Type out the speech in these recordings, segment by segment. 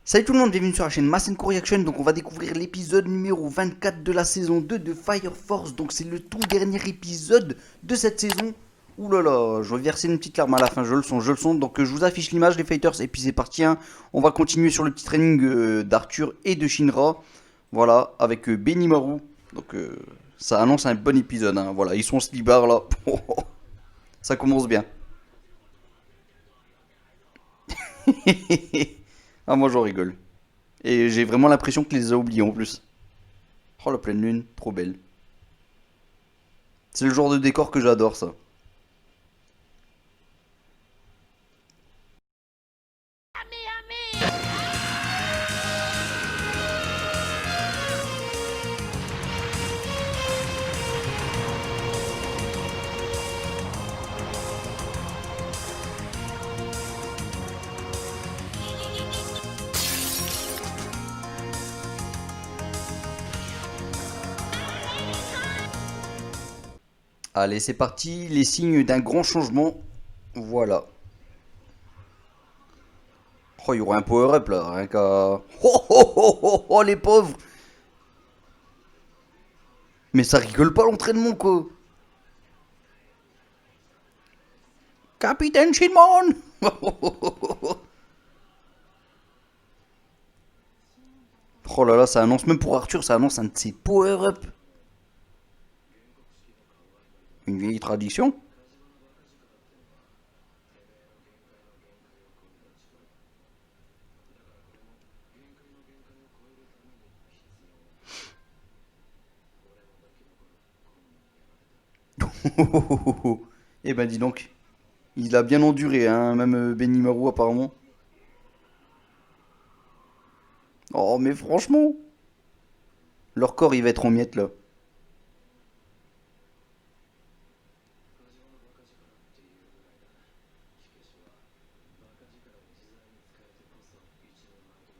Salut tout le monde, bienvenue sur la chaîne Masenko Reaction. Donc on va découvrir l'épisode numéro 24 de la saison 2 de Fire Force. Donc c'est le tout dernier épisode de cette saison. Ouh là là, je vais verser une petite larme à la fin, je le sens. Donc je vous affiche l'image des fighters et puis c'est parti, hein. On va continuer sur le petit training d'Arthur et de Shinra. Voilà, avec Benimaru. Donc ça annonce un bon épisode, hein. Voilà, ils sont slibars là. Ça commence bien. Ah moi j'en rigole. Et j'ai vraiment l'impression qu'il les a oubliés en plus. Oh la pleine lune, trop belle. C'est le genre de décor que j'adore ça. Allez, c'est parti, les signes d'un grand changement. Voilà. Oh, il y aura un power-up là, rien qu'à... Oh, oh, oh, oh, oh, les pauvres. Mais ça rigole pas l'entraînement quoi. Capitaine Shinmon. Oh là là, ça annonce, même pour Arthur, ça annonce un de ses power-up. Une vieille tradition. Eh ben dis donc, il a bien enduré, hein, même Benimaru apparemment. Oh mais franchement, leur corps il va être en miettes là.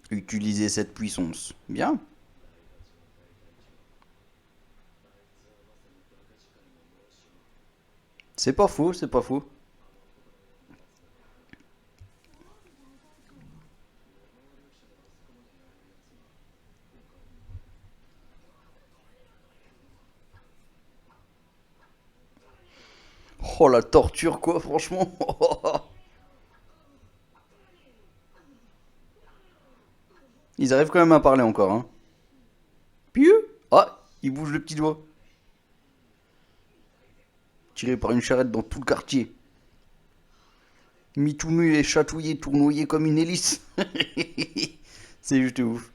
Utiliser cette puissance. Bien. C'est pas faux, c'est pas faux. Oh la torture quoi, franchement. Ils arrivent quand même à parler encore, hein. Pieux. Ah, il bouge le petit doigt. Tiré par une charrette dans tout le quartier. Mis tout nu et chatouillé, tournoyé comme une hélice. C'est juste ouf.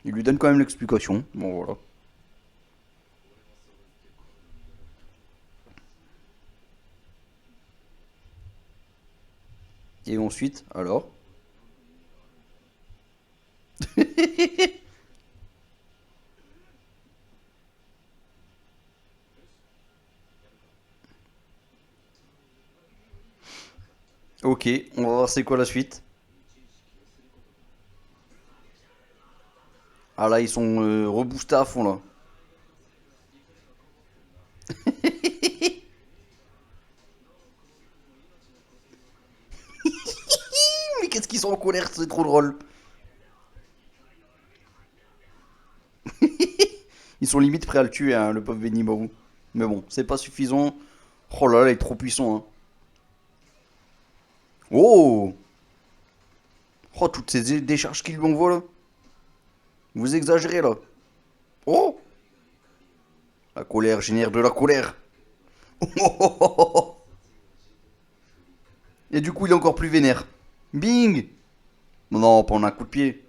Il lui donne quand même l'explication. Bon voilà. Et ensuite, alors. Ok, on va voir c'est quoi la suite. Ah là, ils sont reboostés à fond là. Mais qu'est-ce qu'ils sont en colère, c'est trop drôle. Ils sont limite prêts à le tuer, hein, le pauvre Benimaru. Mais bon, c'est pas suffisant. Oh là là, il est trop puissant, hein. Oh! Oh, toutes ces décharges qu'il lui envoie là. Vous exagérez là. Oh! La colère génère de la colère. Et du coup, il est encore plus vénère. Bing! Non, pas en un coup de pied.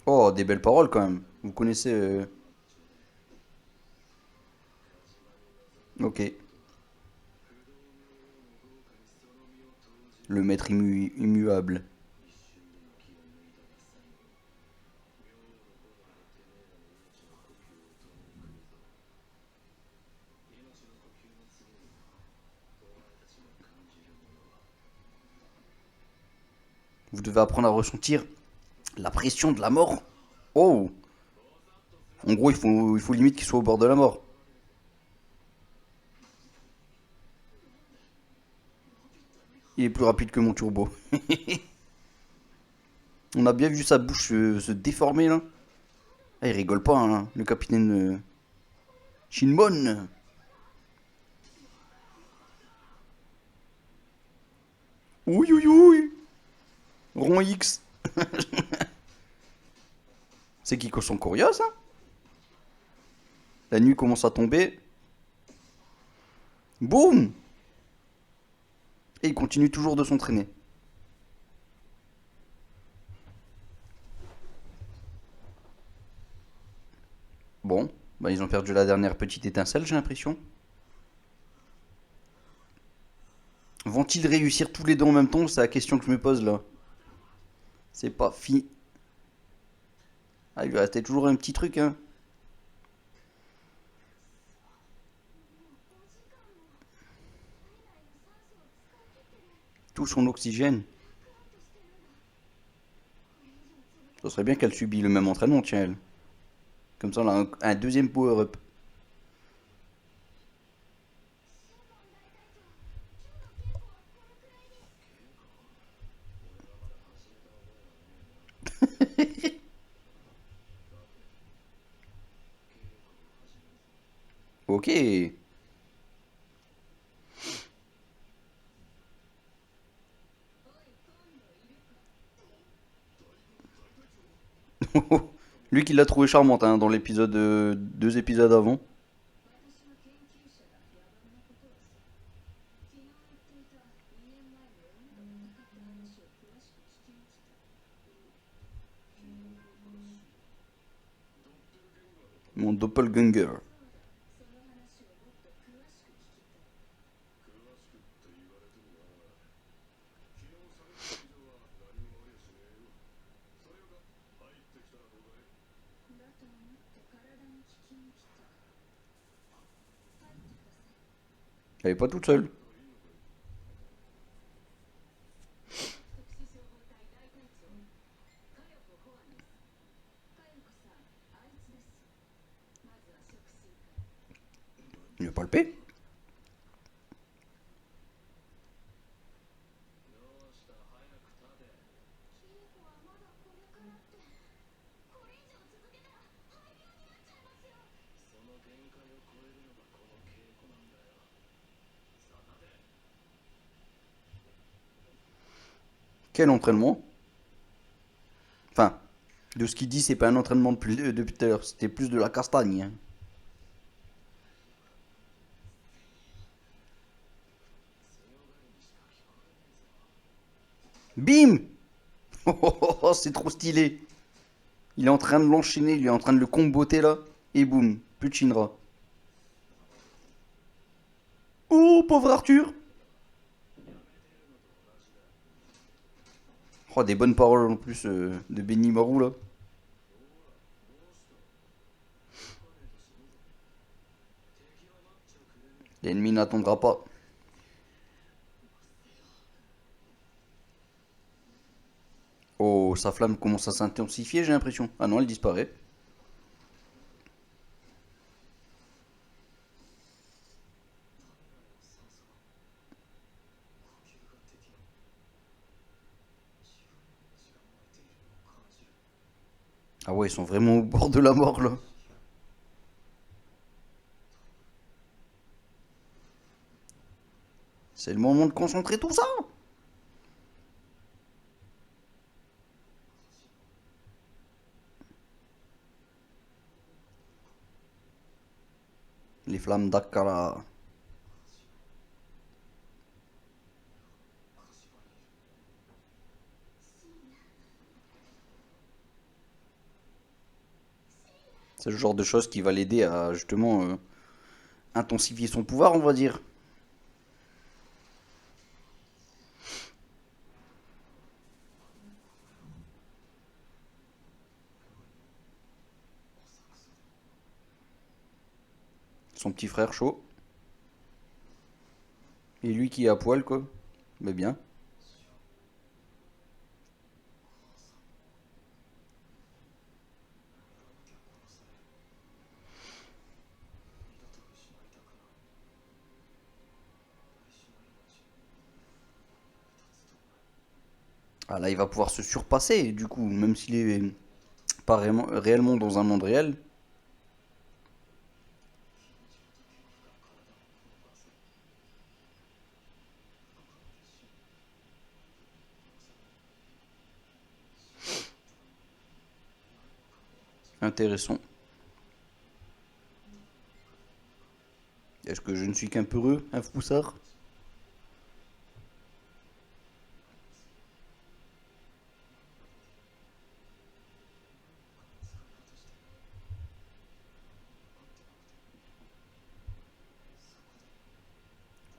Oh, des belles paroles quand même. Vous connaissez. Ok. Le maître immuable. Vous devez apprendre à ressentir la pression de la mort. Oh! En gros, il faut limite qu'il soit au bord de la mort. Il est plus rapide que mon turbo. On a bien vu sa bouche se déformer là. Ah, il rigole pas, hein, le capitaine Shinmon. Ouïe ouïe ouïe. Rond X. C'est qui son Coria ça? La nuit commence à tomber. Boum! Et il continue toujours de s'entraîner. Bon, bah ils ont perdu la dernière petite étincelle, j'ai l'impression. Vont-ils réussir tous les deux en même temps? C'est la question que je me pose là. C'est pas fini. Ah, il lui restait toujours un petit truc, hein. Tout son oxygène. Ça serait bien qu'elle subit le même entraînement, tiens, elle. Comme ça, on a un deuxième power-up. Ok. Lui qui l'a trouvé charmante hein, dans l'épisode 2 épisodes avant. Mon doppelganger. Elle est pas toute seule. Il veut pas le paix. Quel entraînement? Enfin, de ce qu'il dit, c'est pas un entraînement depuis tout à l'heure. C'était plus de la castagne, hein. Bim! Oh, c'est trop stylé. Il est en train de l'enchaîner, il est en train de le comboter là. Et boum, plus de Shinra. Oh, pauvre Arthur! Oh, des bonnes paroles en plus de Benimaru là. L'ennemi n'attendra pas. Oh, sa flamme commence à s'intensifier, j'ai l'impression. Ah non, elle disparaît. Ah ouais, ils sont vraiment au bord de la mort là. C'est le moment de concentrer tout ça. Les flammes d'Akara. C'est le genre de choses qui va l'aider à justement intensifier son pouvoir, on va dire. Son petit frère chaud. Et lui qui est à poil, quoi. Mais bien. Ah là, il va pouvoir se surpasser, du coup, même s'il est pas réellement dans un monde réel. Intéressant. Est-ce que je ne suis qu'un peureux, un foussard?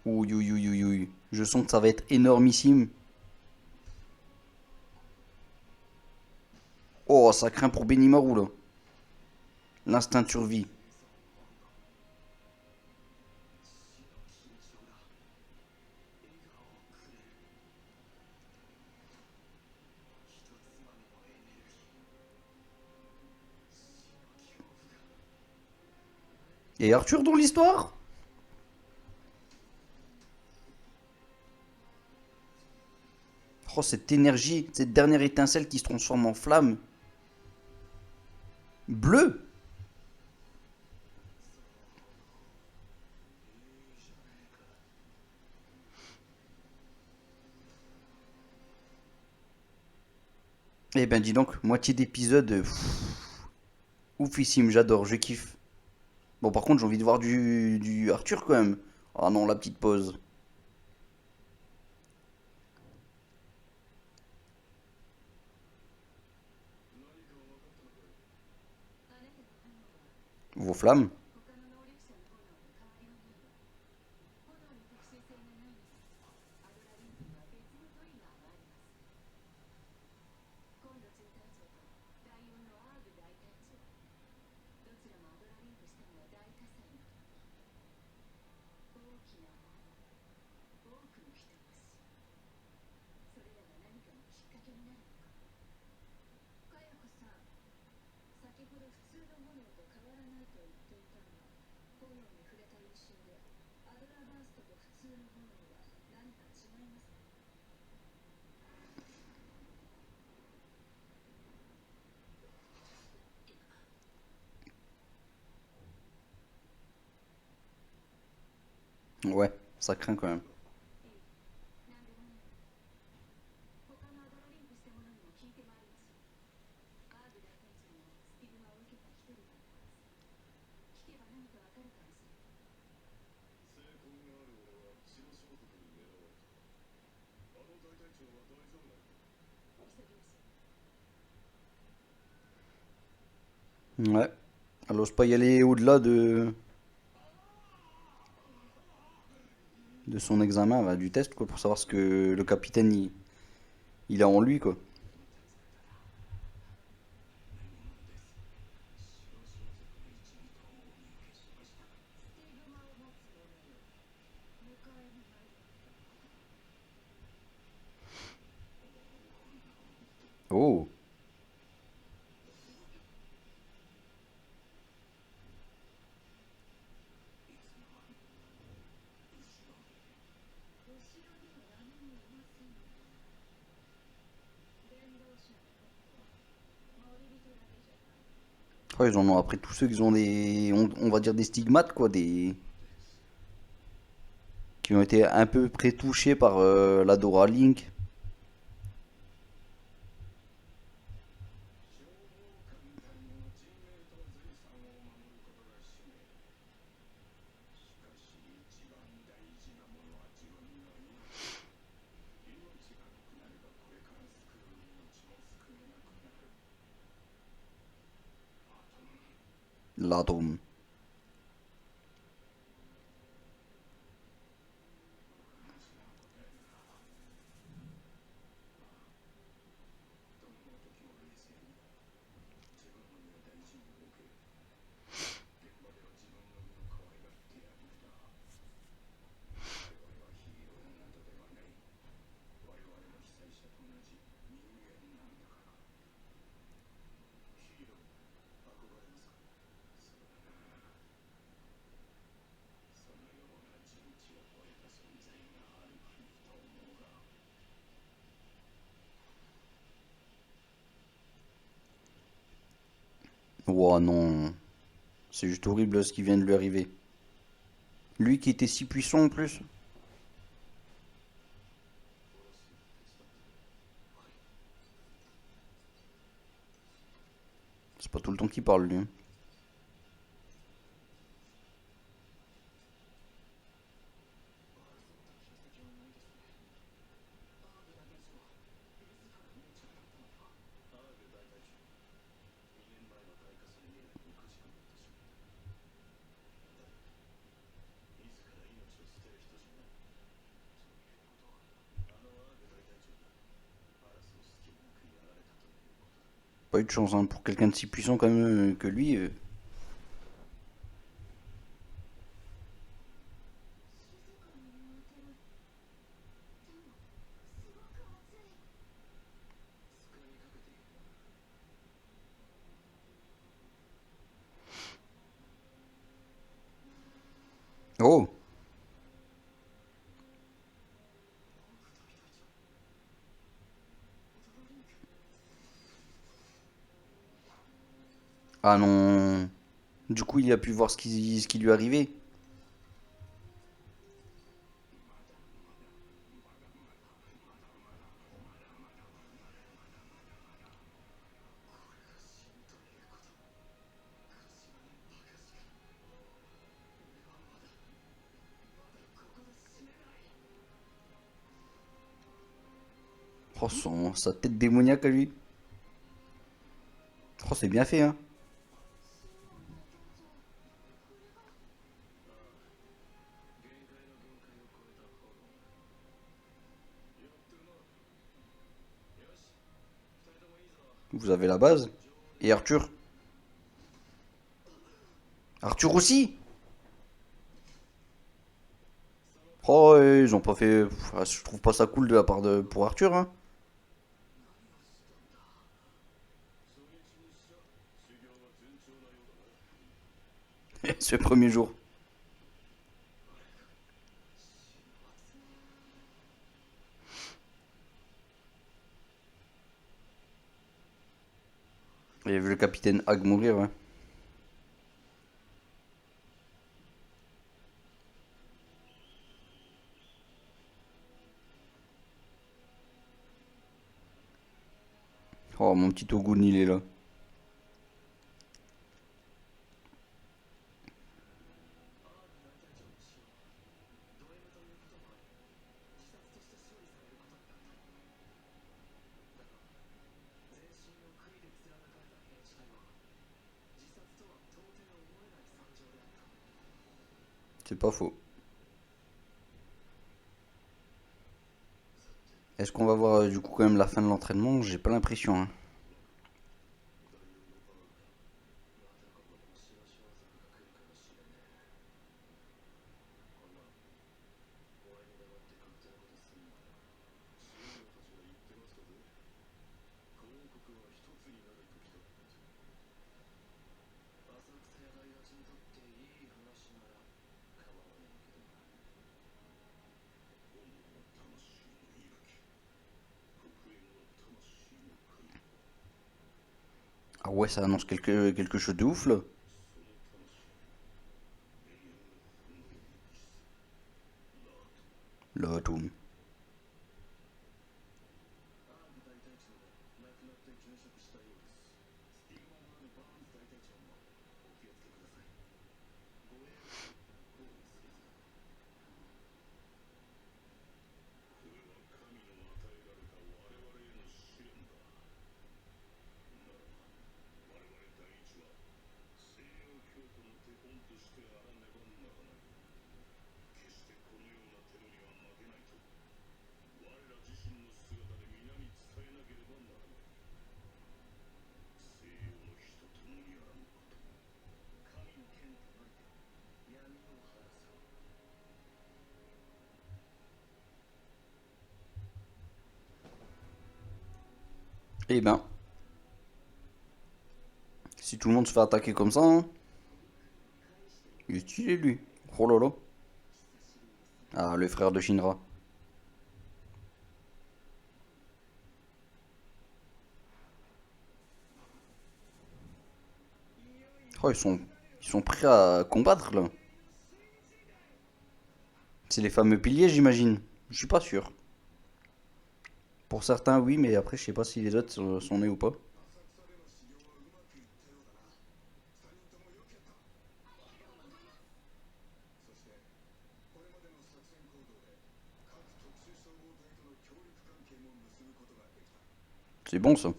Ouïe, ouïe, ouïe, ouïe, ouïe. Je sens que ça va être énormissime. Oh, ça craint pour Benimaru, là. L'instinct de survie. Et Arthur dans l'histoire? Oh, cette énergie, cette dernière étincelle qui se transforme en flamme. Bleu? Eh ben dis donc, moitié d'épisode. Oufissime, j'adore, je kiffe. Bon, par contre, j'ai envie de voir du Arthur quand même. Ah non, la petite pause. Vos flammes? Ouais, ça craint quand même. Ouais. Elle ose pas y aller au-delà de son examen, bah, du test, quoi, pour savoir ce que le capitaine il a en lui, quoi. Oh, ouais, ils en ont après tous ceux qui ont on va dire des stigmates, quoi, qui ont été un peu près touchés par la Dora Link. L'atome. Oh non. C'est juste horrible ce qui vient de lui arriver. Lui qui était si puissant en plus. C'est pas tout le temps qu'il parle lui, hein. Pas eu de chance hein, pour quelqu'un de si puissant quand même que lui. Oh. Ah non. Du coup, il a pu voir ce qui lui arrivait. Oh, sa tête démoniaque à lui. Oh, c'est bien fait, hein. Vous avez la base. Et Arthur? Arthur aussi? Oh, ils ont pas fait. Ah, je trouve pas ça cool de la part de pour Arthur, hein. Ce premier jour. Il a vu le capitaine Hag mourir, ouais. Oh, mon petit Ogun, il est là. C'est pas faux. Est-ce qu'on va voir du coup quand même la fin de l'entraînement? J'ai pas l'impression, hein. Ah ouais, ça annonce quelque chose de ouf là. Là, tout. Eh ben, si tout le monde se fait attaquer comme ça, hein, il est stylé lui. Oh là là. Ah, le frère de Shinra. Oh, ils sont prêts à combattre là. C'est les fameux piliers, j'imagine. Je suis pas sûr. Pour certains, oui, mais après, je sais pas si les autres sont nés ou pas. C'est bon ça.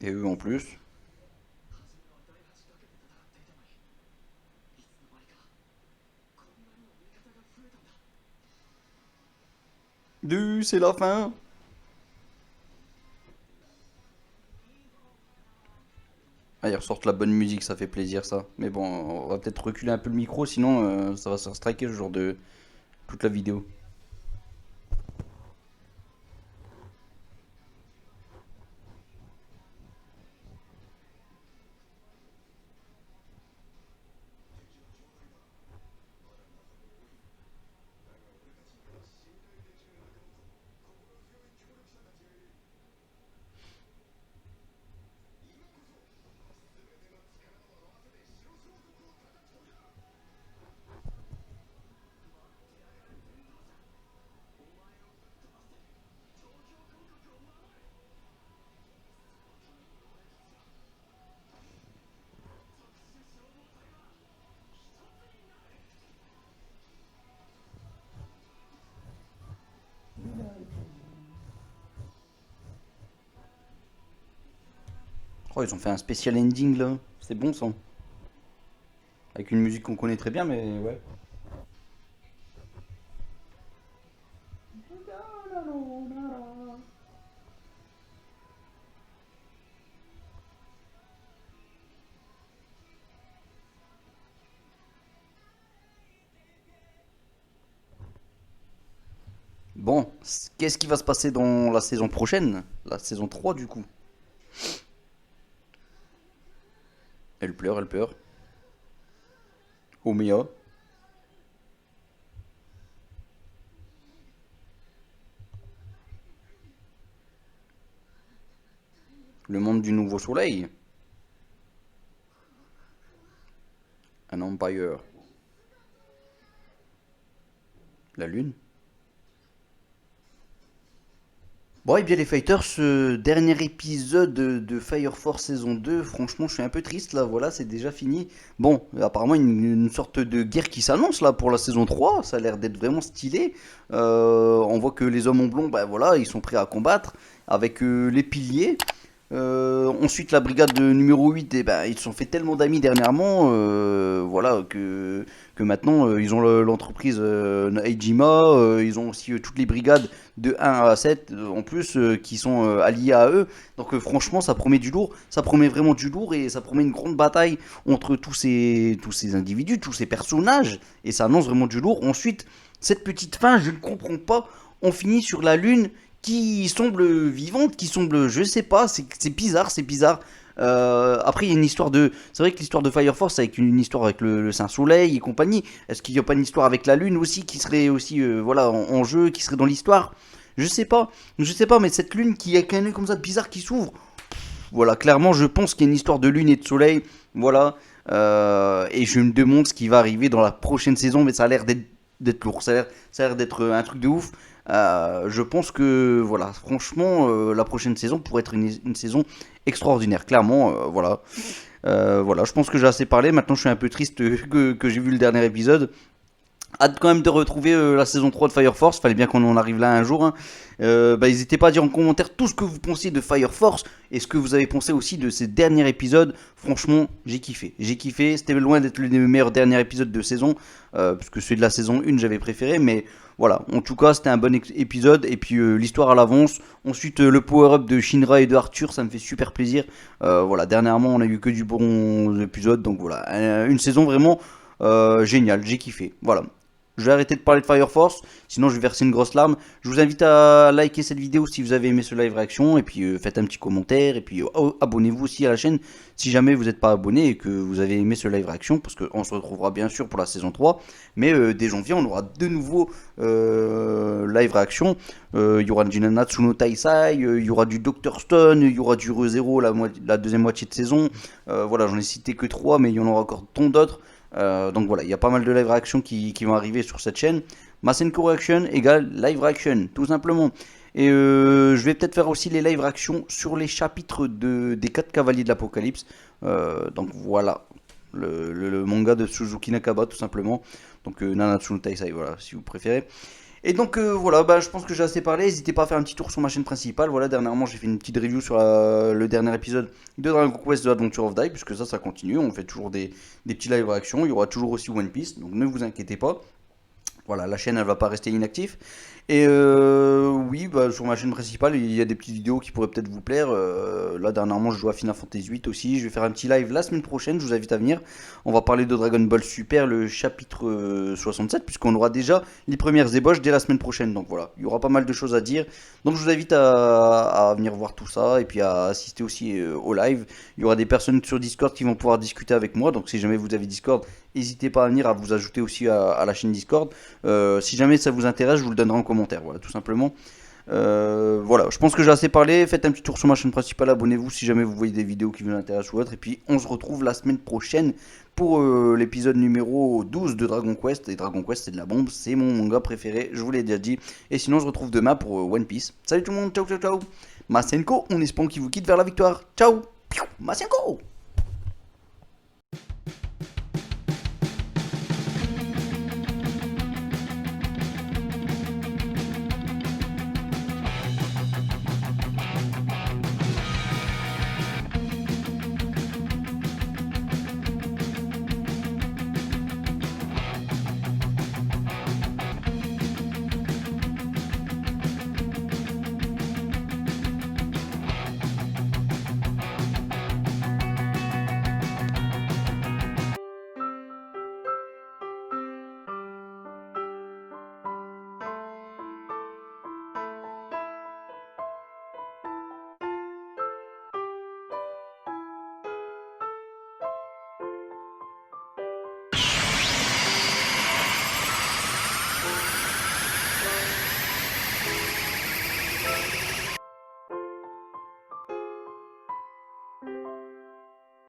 Et eux en plus. C'est la fin. Ah, ils ressortent la bonne musique, ça fait plaisir ça. Mais bon, on va peut-être reculer un peu le micro, sinon ça va se faire striker ce genre de toute la vidéo. Oh, ils ont fait un spécial ending là. C'est bon ça. Avec une musique qu'on connaît très bien, mais ouais. Bon, qu'est-ce qui va se passer dans la saison prochaine? La saison 3 du coup. Elle pleure, elle pleure. Omea. Le monde du nouveau soleil. Un empire. La lune. Bon, et bien les fighters, ce dernier épisode de Fire Force saison 2, franchement, je suis un peu triste là, voilà, c'est déjà fini. Bon, apparemment, une sorte de guerre qui s'annonce là pour la saison 3, ça a l'air d'être vraiment stylé. On voit que les hommes en blond, ben voilà, ils sont prêts à combattre avec les piliers. Ensuite, la brigade numéro 8, eh ben, ils se sont fait tellement d'amis dernièrement, voilà, que maintenant ils ont l'entreprise Eijima, ils ont aussi toutes les brigades de 1 à 7 en plus qui sont alliées à eux. Donc franchement, ça promet du lourd, ça promet vraiment du lourd et ça promet une grande bataille entre tous ces individus, tous ces personnages et ça annonce vraiment du lourd. Ensuite, cette petite fin, je ne comprends pas, on finit sur la lune qui semble vivante, qui semble, je sais pas, c'est bizarre, c'est bizarre. Après, il y a une histoire de. C'est vrai que l'histoire de Fire Force, avec une histoire avec le Saint-Soleil et compagnie. Est-ce qu'il n'y a pas une histoire avec la Lune aussi qui serait aussi voilà, en jeu, qui serait dans l'histoire? Je sais pas, mais cette Lune qui a qu'un œil comme ça bizarre qui s'ouvre. Voilà, clairement, je pense qu'il y a une histoire de Lune et de Soleil. Voilà. Et je me demande ce qui va arriver dans la prochaine saison, mais ça a l'air d'être lourd, ça a l'air d'être un truc de ouf. Je pense que voilà, franchement, la prochaine saison pourrait être une saison extraordinaire. Clairement, voilà. Voilà, je pense que j'ai assez parlé. Maintenant, je suis un peu triste que j'ai vu le dernier épisode. Hâte quand même de retrouver la saison 3 de Fire Force. Fallait bien qu'on en arrive là un jour. Hein. Bah, n'hésitez pas à dire en commentaire tout ce que vous pensiez de Fire Force et ce que vous avez pensé aussi de ces derniers épisodes. Franchement, j'ai kiffé. J'ai kiffé. C'était loin d'être l'un des meilleurs derniers épisodes de saison. Parce que celui de la saison 1, j'avais préféré. Mais voilà, en tout cas, c'était un bon épisode. Et puis l'histoire à l'avance. Ensuite, le power-up de Shinra et de Arthur, ça me fait super plaisir. Voilà, dernièrement, on a eu que du bon épisode. Donc voilà, une saison vraiment géniale. J'ai kiffé. Voilà. je vais arrêter de parler de Fire Force, sinon je vais verser une grosse larme. Je vous invite à liker cette vidéo si vous avez aimé ce live réaction, et puis faites un petit commentaire, et puis abonnez-vous aussi à la chaîne si jamais vous n'êtes pas abonné et que vous avez aimé ce live réaction, parce qu'on se retrouvera bien sûr pour la saison 3, mais dès janvier on aura de nouveaux live réaction. Il y aura du Nanatsu no Taisai, il y aura du Dr Stone, il y aura du ReZero la deuxième moitié de saison. Voilà, j'en ai cité que 3, mais il y en aura encore tant d'autres. Donc voilà, il y a pas mal de live réaction qui vont arriver sur cette chaîne. Masenko Reaction égale live réaction, tout simplement. Et je vais peut-être faire aussi les live réactions sur les chapitres des 4 cavaliers de l'Apocalypse. Donc voilà, le manga de Suzuki Nakaba, tout simplement. Donc Nanatsu no Taisai, voilà, si vous préférez. Et donc voilà, bah, je pense que j'ai assez parlé. N'hésitez pas à faire un petit tour sur ma chaîne principale. Voilà, dernièrement j'ai fait une petite review sur le dernier épisode de Dragon Quest The Adventure of Dai, puisque ça continue. On fait toujours des petits live réactions. Il y aura toujours aussi One Piece, donc ne vous inquiétez pas. Voilà, la chaîne elle va pas rester inactive. Et oui, bah, sur ma chaîne principale, il y a des petites vidéos qui pourraient peut-être vous plaire. Là, dernièrement, je joue à Final Fantasy 8 aussi. Je vais faire un petit live la semaine prochaine, je vous invite à venir. On va parler de Dragon Ball Super, le chapitre 67, puisqu'on aura déjà les premières ébauches dès la semaine prochaine. Donc voilà, il y aura pas mal de choses à dire. Donc je vous invite à venir voir tout ça et puis à assister aussi au live. Il y aura des personnes sur Discord qui vont pouvoir discuter avec moi. Donc si jamais vous avez Discord, n'hésitez pas à venir, à vous ajouter aussi à la chaîne Discord. Si jamais ça vous intéresse, je vous le donnerai en commentaire, voilà, tout simplement. Voilà, je pense que j'ai assez parlé. Faites un petit tour sur ma chaîne principale, abonnez-vous si jamais vous voyez des vidéos qui vous intéressent ou autre. Et puis on se retrouve la semaine prochaine pour l'épisode numéro 12 de Dragon Quest. Et Dragon Quest c'est de la bombe, c'est mon manga préféré, je vous l'ai déjà dit. Et sinon on se retrouve demain pour One Piece. Salut tout le monde, ciao ciao ciao. Masenko, on espère qu'il vous quitte vers la victoire. Ciao, Masenko.